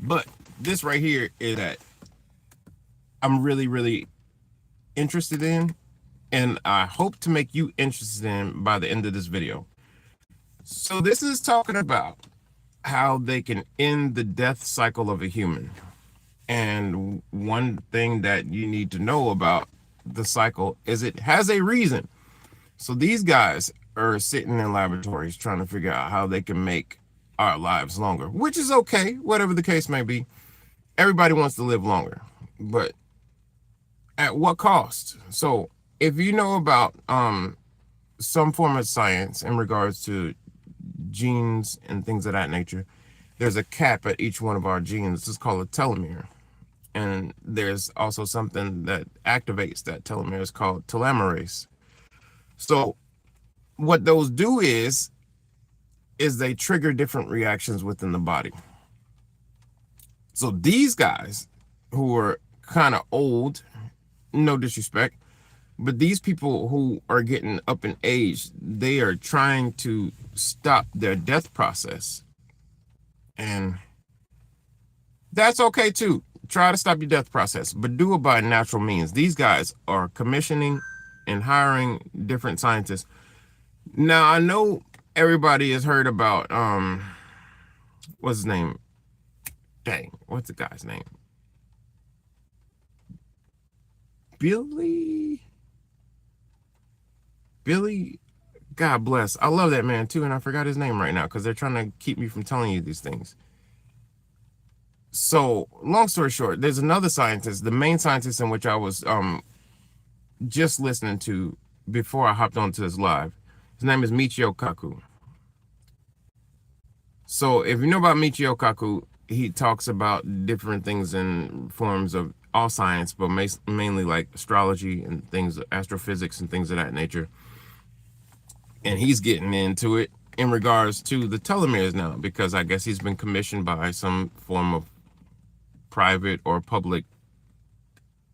But this right here is that I'm really, really interested in, and I hope to make you interested in by the end of this video. So this is talking about how they can end the death cycle of a human. And one thing that you need to know about the cycle is it has a reason. So these guys are sitting in laboratories trying to figure out how they can make our lives longer, which is okay, whatever the case may be. Everybody wants to live longer, but at what cost? So if you know about some form of science in regards to genes and things of that nature, there's a cap at each one of our genes. It's called a telomere. And there's also something that activates that telomere. It's called telomeres. So what those do is they trigger different reactions within the body. So these guys who are kind of old, no disrespect, but these people who are getting up in age, they are trying to stop their death process. And that's okay too. Try to stop your death process, but do it by natural means. These guys are commissioning and hiring different scientists. Now, I know everybody has heard about, what's his name? Dang, what's the guy's name? Billy, God bless. I love that man too, and I forgot his name right now because they're trying to keep me from telling you these things. So, long story short, there's another scientist, the main scientist in which I was just listening to before I hopped onto this live. His name is Michio Kaku. So, if you know about Michio Kaku, he talks about different things in forms of all science, but mainly like astrology and things, astrophysics and things of that nature. And he's getting into it in regards to the telomeres now, because I guess he's been commissioned by some form of private or public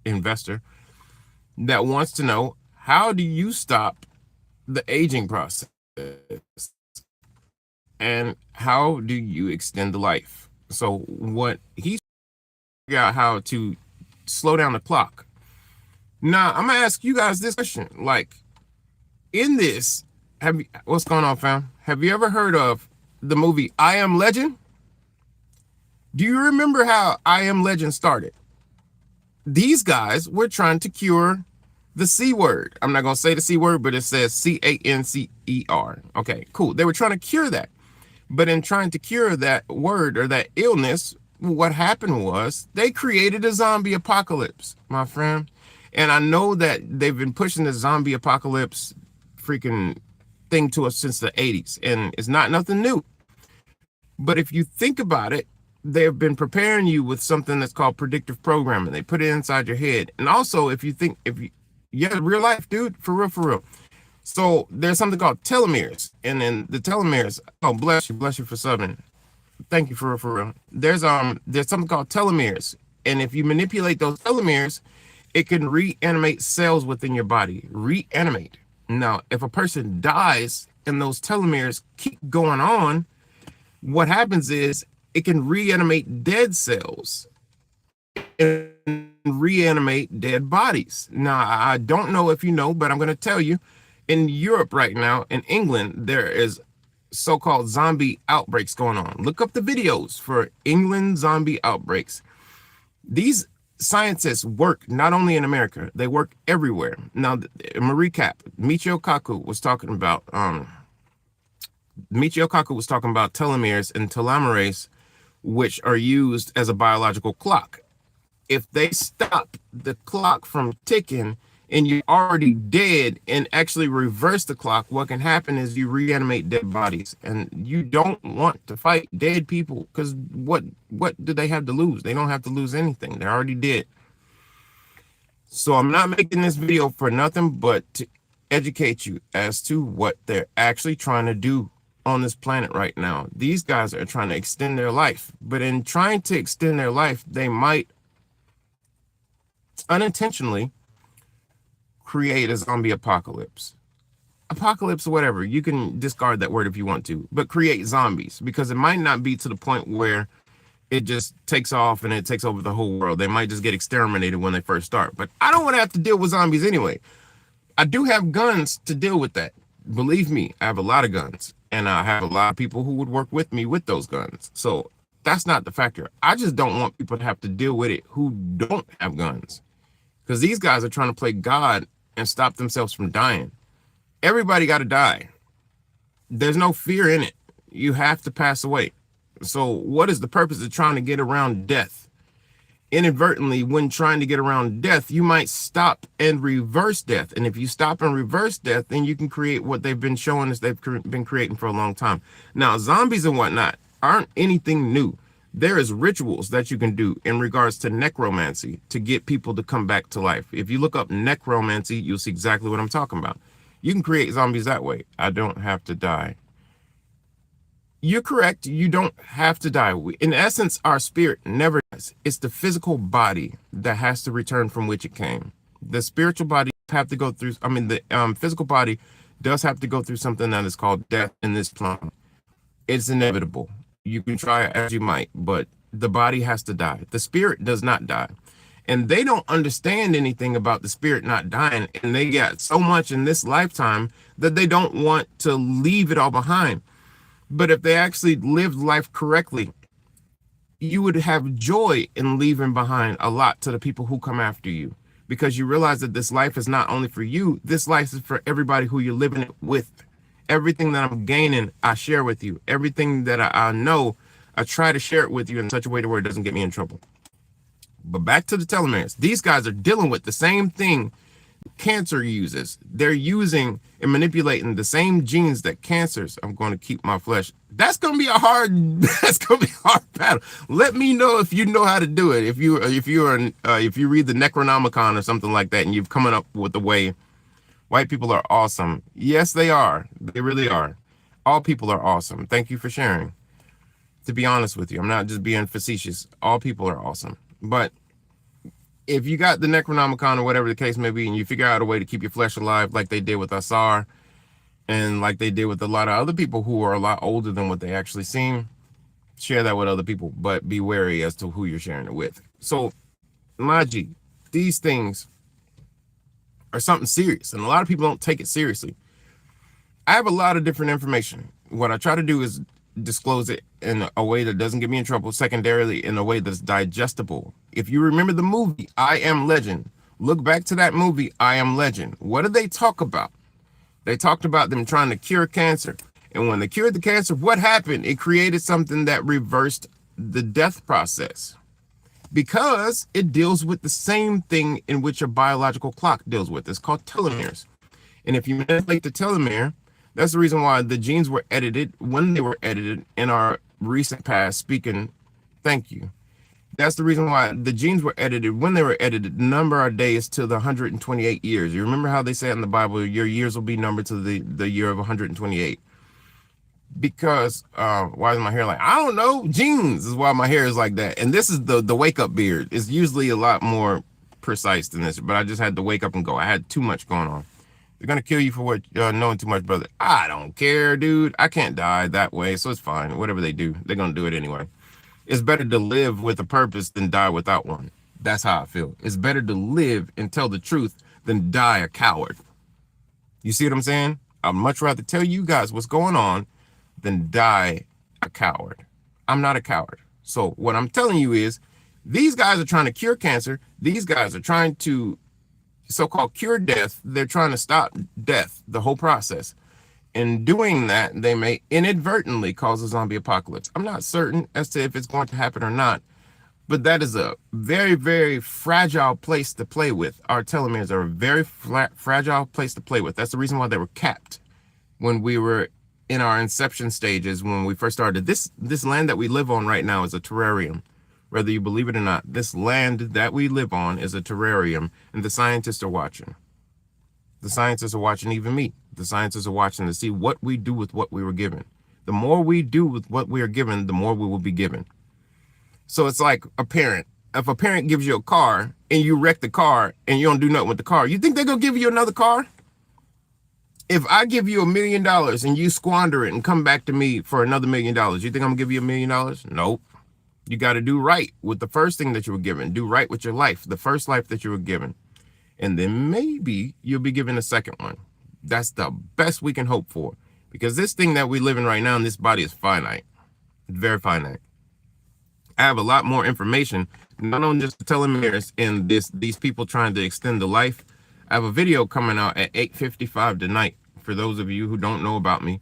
investor that wants to know, how do you stop the aging process and how do you extend the life? So what he's figured out how to slow down the clock. Now I'm gonna ask you guys this question, like, in this, what's going on, fam? Have you ever heard of the movie I Am Legend? Do you remember how I Am Legend started? These guys were trying to cure the C word. I'm not going to say the C word, but it says cancer. Okay, cool. They were trying to cure that. But in trying to cure that word or that illness, what happened was they created a zombie apocalypse, my friend. And I know that they've been pushing the zombie apocalypse freaking thing to us since the 80s. And it's not nothing new. But if you think about it, they've been preparing you with something that's called predictive programming. They put it inside your head. And also, if you think, yeah, real life, dude, for real. So there's something called telomeres. And then the telomeres, oh, bless you for subbing. Thank you for real. There's something called telomeres. And if you manipulate those telomeres, it can reanimate cells within your body. Reanimate. Now, if a person dies and those telomeres keep going on, what happens is it can reanimate dead cells and reanimate dead bodies. Now, I don't know if you know, but I'm going to tell you, in Europe right now, in England, there is so-called zombie outbreaks going on. Look up the videos for England zombie outbreaks. These scientists work not only in America, they work everywhere. Now, recap, Michio Kaku was talking about telomeres and telomeres, which are used as a biological clock. If they stop the clock from ticking and you're already dead and actually reverse the clock, what can happen is you reanimate dead bodies. And you don't want to fight dead people, because what do they have to lose? They don't have to lose anything. They're already dead. So I'm not making this video for nothing but to educate you as to what they're actually trying to do on this planet right now. These guys are trying to extend their life, but in trying to extend their life, they might unintentionally create a zombie apocalypse. Apocalypse or whatever, you can discard that word if you want to, but create zombies, because it might not be to the point where it just takes off and it takes over the whole world. They might just get exterminated when they first start. But I don't want to have to deal with zombies anyway. I do have guns to deal with that. Believe me, I have a lot of guns. And I have a lot of people who would work with me with those guns. So that's not the factor. I just don't want people to have to deal with it who don't have guns. Because these guys are trying to play God and stop themselves from dying. Everybody got to die. There's no fear in it. You have to pass away. So what is the purpose of trying to get around death? Inadvertently, when trying to get around death, you might stop and reverse death. And if you stop and reverse death, then you can create what they've been showing us they've been creating for a long time. Now, zombies and whatnot aren't anything new. There is rituals that you can do in regards to necromancy to get people to come back to life. If you look up necromancy, you'll see exactly what I'm talking about. You can create zombies that way. I don't have to die. You're correct. You don't have to die. In essence, our spirit never dies. It's the physical body that has to return from which it came. The spiritual body have to go through, the physical body does have to go through something that is called death in this plane. It's inevitable. You can try as you might, but the body has to die. The spirit does not die. And they don't understand anything about the spirit not dying. And they got so much in this lifetime that they don't want to leave it all behind. But if they actually lived life correctly, you would have joy in leaving behind a lot to the people who come after you, because you realize that this life is not only for you, this life is for everybody who you're living it with. Everything that I'm gaining, I share with you. Everything that I know, I try to share it with you in such a way to where it doesn't get me in trouble. But back to the telomeres. These guys are dealing with the same thing cancer uses. They're using and manipulating the same genes that cancers. I'm going to keep my flesh. That's going to be a hard battle. Let me know if you know how to do it. If you read the Necronomicon or something like that, and you've come up with the way. White people are awesome. Yes, they are. They really are. All people are awesome. Thank you for sharing. To be honest with you, I'm not just being facetious. All people are awesome. But if you got the Necronomicon or whatever the case may be, and you figure out a way to keep your flesh alive like they did with Asar, and like they did with a lot of other people who are a lot older than what they actually seem, share that with other people, but be wary as to who you're sharing it with. So, Maji, these things are something serious, and a lot of people don't take it seriously. I have a lot of different information. What I try to do is disclose it in a way that doesn't get me in trouble, secondarily in a way that's digestible. If you remember the movie I Am Legend, look back to that movie I Am Legend. What did they talk about? They talked about them trying to cure cancer. And when they cured the cancer, what happened? It created something that reversed the death process, because it deals with the same thing in which a biological clock deals with. It's called telomeres. And if you manipulate the telomere, that's the reason why the genes were edited when they were edited in our recent past. Speaking, thank you. That's the reason why the genes were edited when they were edited. Number our days to the 128 years. You remember how they say in the Bible, your years will be numbered to the year of 128. Because why is my hair like, I don't know, genes is why my hair is like that. And this is the wake up beard. It's usually a lot more precise than this, but I just had to wake up and go. I had too much going on. They're gonna kill you for what knowing too much, brother. I don't care, dude. I can't die that way, so it's fine. Whatever they do, they're gonna do it anyway. It's better to live with a purpose than die without one. That's how I feel. It's better to live and tell the truth than die a coward. You see what I'm saying? I'd much rather tell you guys what's going on than die a coward. I'm not a coward. So what I'm telling you is, these guys are trying to cure cancer. These guys are trying to so-called cure death. They're trying to stop death, the whole process. In doing that, they may inadvertently cause a zombie apocalypse. I'm not certain as to if it's going to happen or not, but that is a very, very fragile place to play with. Our telomeres are a very fragile place to play with. That's the reason why they were capped when we were in our inception stages, when we first started. This land that we live on right now is a terrarium. Whether you believe it or not, this land that we live on is a terrarium, and the scientists are watching. The scientists are watching even me. The scientists are watching to see what we do with what we were given. The more we do with what we are given, the more we will be given. So it's like a parent. If a parent gives you a car and you wreck the car and you don't do nothing with the car, you think they're going to give you another car? If I give you $1 million and you squander it and come back to me for another $1 million, you think I'm going to give you $1 million? Nope. You got to do right with the first thing that you were given. Do right with your life, the first life that you were given. And then maybe you'll be given a second one. That's the best we can hope for. Because this thing that we live in right now in this body is finite. It's very finite. I have a lot more information, not on just the telomeres and these people trying to extend the life. I have a video coming out at 8:55 tonight. For those of you who don't know about me,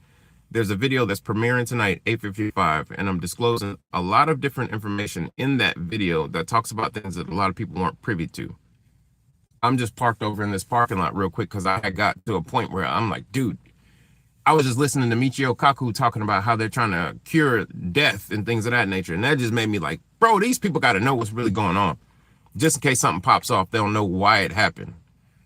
there's a video that's premiering tonight, 8:55, and I'm disclosing a lot of different information in that video that talks about things that a lot of people weren't privy to. I'm just parked over in this parking lot real quick because I had got to a point where I'm like, dude, I was just listening to Michio Kaku talking about how they're trying to cure death and things of that nature. And that just made me like, bro, these people got to know what's really going on. Just in case something pops off, they don't know why it happened.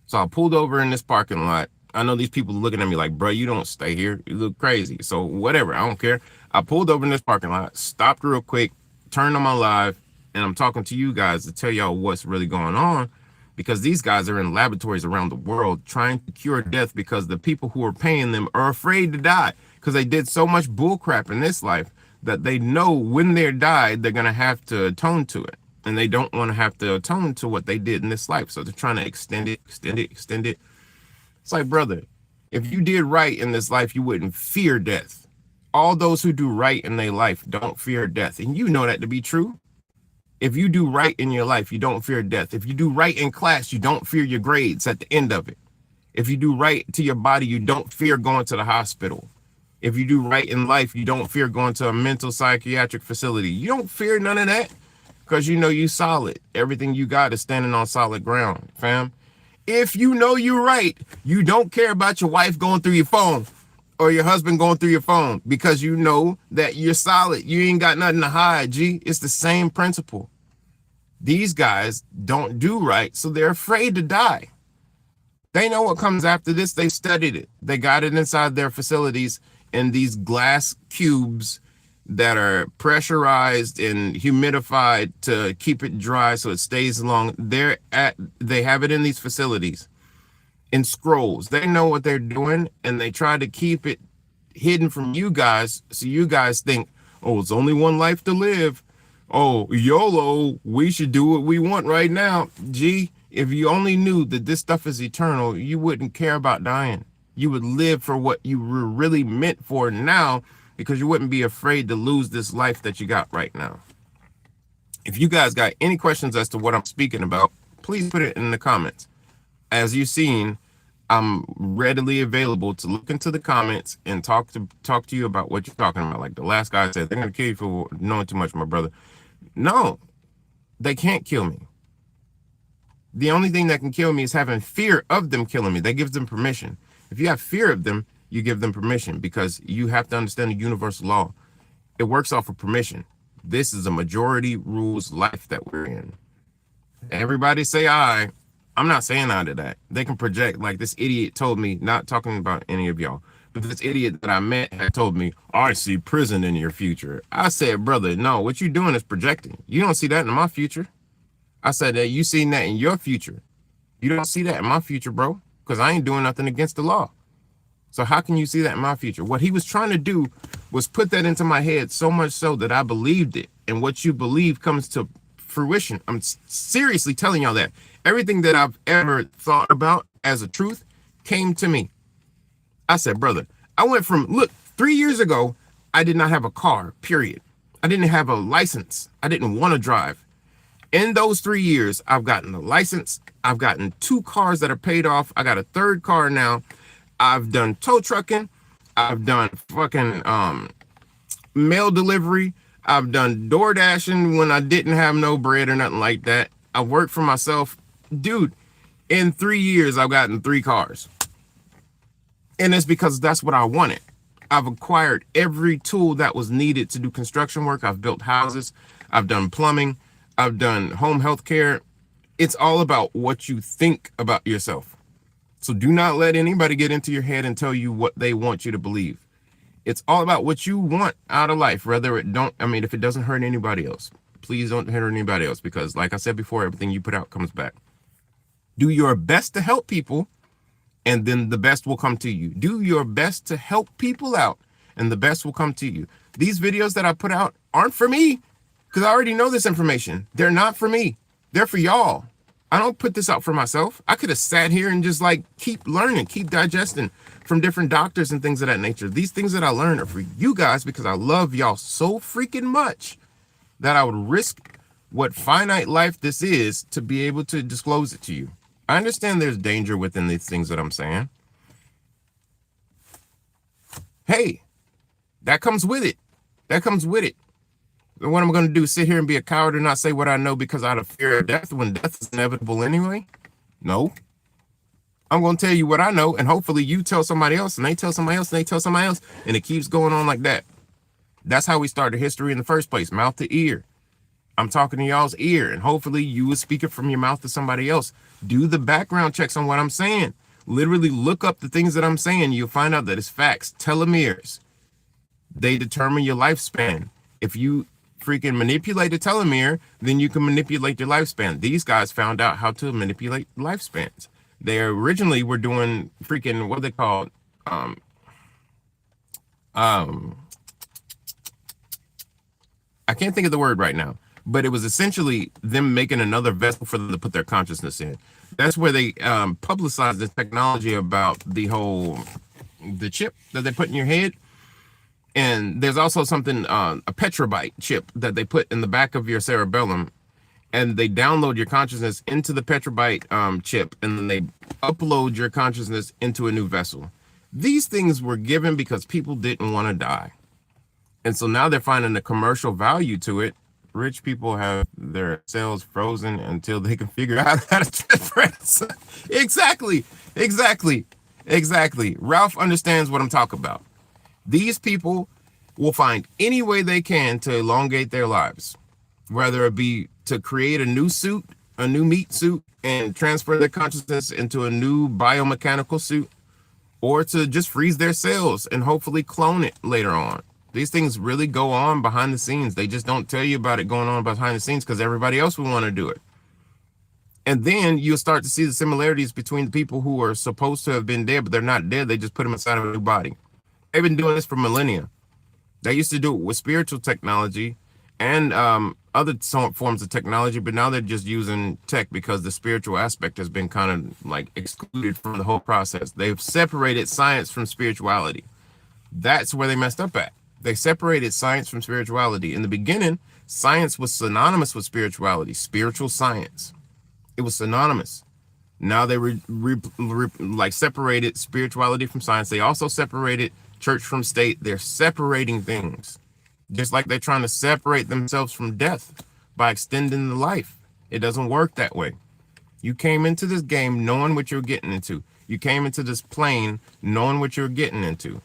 So I pulled over in this parking lot. I know these people looking at me like, bro, you don't stay here. You look crazy. So whatever, I don't care. I pulled over in this parking lot, stopped real quick, turned on my live, and I'm talking to you guys to tell y'all what's really going on. Because these guys are in laboratories around the world trying to cure death because the people who are paying them are afraid to die because they did so much bullcrap in this life that they know when they're died, they're going to have to atone to it. And they don't want to have to atone to what they did in this life. So they're trying to extend it. It's like, brother, if you did right in this life, you wouldn't fear death. All those who do right in their life don't fear death. And you know that to be true. If you do right in your life, you don't fear death. If you do right in class, you don't fear your grades at the end of it. If you do right to your body, you don't fear going to the hospital. If you do right in life, you don't fear going to a mental psychiatric facility. You don't fear none of that because you know you solid. Everything you got is standing on solid ground, fam. If you know you're right, you don't care about your wife going through your phone or your husband going through your phone because you know that you're solid. You ain't got nothing to hide, G. It's the same principle. These guys don't do right, so they're afraid to die. They know what comes after this. They studied it. They got it inside their facilities in these glass cubes that are pressurized and humidified to keep it dry so it stays long. They have it in these facilities in scrolls. They know what they're doing, and they try to keep it hidden from you guys so you guys think, oh, it's only one life to live. Oh, YOLO, we should do what we want right now. Gee, if you only knew that this stuff is eternal, you wouldn't care about dying. You would live for what you were really meant for now because you wouldn't be afraid to lose this life that you got right now. If you guys got any questions as to what I'm speaking about, please put it in the comments. As you've seen, I'm readily available to look into the comments and talk to you about what you're talking about. Like the last guy said, they're going to kill you for knowing too much, my brother. No, they can't kill me. The only thing that can kill me is having fear of them killing me. That gives them permission. If you have fear of them, you give them permission because you have to understand the universal law. It works off of permission. This is a majority rules life that we're in. Everybody say I. I'm not saying I to that. They can project like this idiot told me, not talking about any of y'all, but this idiot that I met had told me, I see prison in your future. I said, brother, no, what you're doing is projecting. You don't see that in my future. I said that you seen that in your future. You don't see that in my future, bro, because I ain't doing nothing against the law. So how can you see that in my future? What he was trying to do was put that into my head so much so that I believed it. And what you believe comes to fruition. I'm seriously telling y'all that. Everything that I've ever thought about as a truth came to me. I said, brother, I went from, look, 3 years ago, I did not have a car, period. I didn't have a license. I didn't want to drive. In those 3 years, I've gotten a license. I've gotten 2 cars that are paid off. I got a 3rd car now. I've done tow trucking. I've done fucking mail delivery. I've done door dashing when I didn't have no bread or nothing like that. I worked for myself. Dude, in 3 years, I've gotten 3 cars. And it's because that's what I wanted. I've acquired every tool that was needed to do construction work. I've built houses. I've done plumbing. I've done home health care. It's all about what you think about yourself. So do not let anybody get into your head and tell you what they want you to believe. It's all about what you want out of life, whether it don't, I mean, if it doesn't hurt anybody else, please don't hurt anybody else, because like I said before, everything you put out comes back. Do your best to help people, and then the best will come to you. Do your best to help people out, and the best will come to you. These videos that I put out aren't for me. because I already know this information. They're not for me. They're for y'all. I don't put this out for myself. I could have sat here and just like keep learning, keep digesting from different doctors and things of that nature. These things that I learned are for you guys because I love y'all so freaking much that I would risk what finite life this is to be able to disclose it to you. I understand there's danger within these things that I'm saying. Hey, that comes with it. That comes with it. What am I going to do? Sit here and be a coward and not say what I know because out of fear of death when death is inevitable anyway? No. I'm going to tell you what I know, and hopefully you tell somebody else, and they tell somebody else, and they tell somebody else, and it keeps going on like that. That's how we started history in the first place, mouth to ear. I'm talking to y'all's ear, and hopefully you will speak it from your mouth to somebody else. Do the background checks on what I'm saying. Literally look up the things that I'm saying. You'll find out that it's facts. Telomeres. They determine your lifespan. If you freaking manipulate a telomere, then you can manipulate your lifespan. These guys found out how to manipulate lifespans. They originally were doing freaking what they called I can't think of the word right now, but it was essentially them making another vessel for them to put their consciousness in. That's where they publicized the technology about the chip that they put in your head. And there's also something, a petrobyte chip that they put in the back of your cerebellum, and they download your consciousness into the petrobyte chip, and then they upload your consciousness into a new vessel. These things were given because people didn't want to die. And so now they're finding a commercial value to it. Rich people have their cells frozen until they can figure out how to transfer. Exactly. Ralph understands what I'm talking about. These people will find any way they can to elongate their lives, whether it be to create a new suit, a new meat suit, and transfer their consciousness into a new biomechanical suit, or to just freeze their cells and hopefully clone it later on. These things really go on behind the scenes. They just don't tell you about it going on behind the scenes because everybody else will want to do it. And then you'll start to see the similarities between the people who are supposed to have been dead, but they're not dead. They just put them inside of a new body. They've been doing this for millennia. They used to do it with spiritual technology and other forms of technology, but now they're just using tech because the spiritual aspect has been kind of like excluded from the whole process. They've separated science from spirituality. That's where they messed up at. They separated science from spirituality. In the beginning, science was synonymous with spirituality, spiritual science. It was synonymous. Now they separated spirituality from science. They also separated church from state. They're separating things, just like they're trying to separate themselves from death by extending the life. It doesn't work that way. You came into this game knowing what you're getting into. You came into this plane knowing what you're getting into.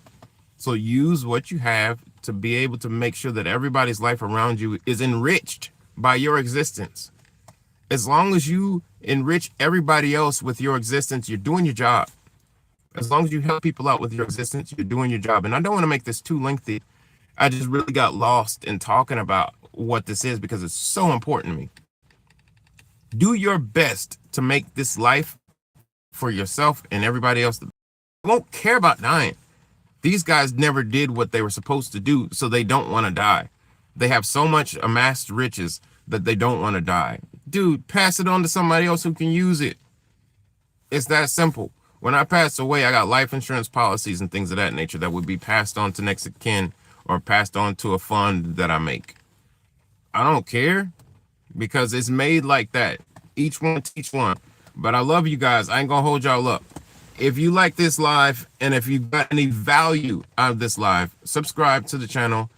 So use what you have to be able to make sure that everybody's life around you is enriched by your existence. As long as you enrich everybody else with your existence, you're doing your job. As long as you help people out with your existence, you're doing your job. And I don't want to make this too lengthy. I just really got lost in talking about what this is because it's so important to me. Do your best to make this life for yourself and everybody else. You won't care about dying. These guys never did what they were supposed to do, so they don't want to die. They have so much amassed riches that they don't want to die. Dude, pass it on to somebody else who can use it. It's that simple. When I pass away, I got life insurance policies and things of that nature that would be passed on to next of kin or passed on to a fund that I make. I don't care because it's made like that. Each one teach one. But I love you guys. I ain't gonna hold y'all up. If you like this live and if you got any value out of this live, subscribe to the channel,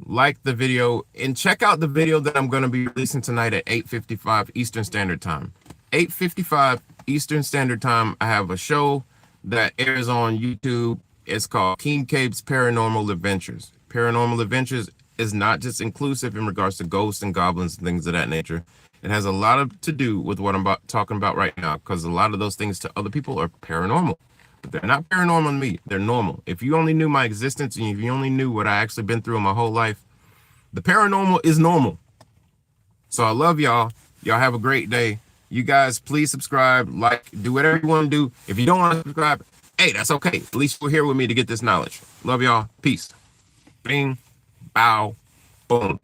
like the video, and check out the video that I'm going to be releasing tonight at 8:55 Eastern Standard Time. 8:55 Eastern Standard Time, I have a show that airs on YouTube. It's called King Qeb's Paranormal Adventures. Paranormal Adventures is not just inclusive in regards to ghosts and goblins and things of that nature. It has a lot to do with what I'm talking about right now, because a lot of those things to other people are paranormal. But they're not paranormal to me. They're normal. If you only knew my existence and if you only knew what I actually been through in my whole life, the paranormal is normal. So I love y'all. Y'all have a great day. You guys, please subscribe, like, do whatever you want to do. If you don't want to subscribe, hey, that's okay. At least you're here with me to get this knowledge. Love y'all. Peace. Bing, bow, boom.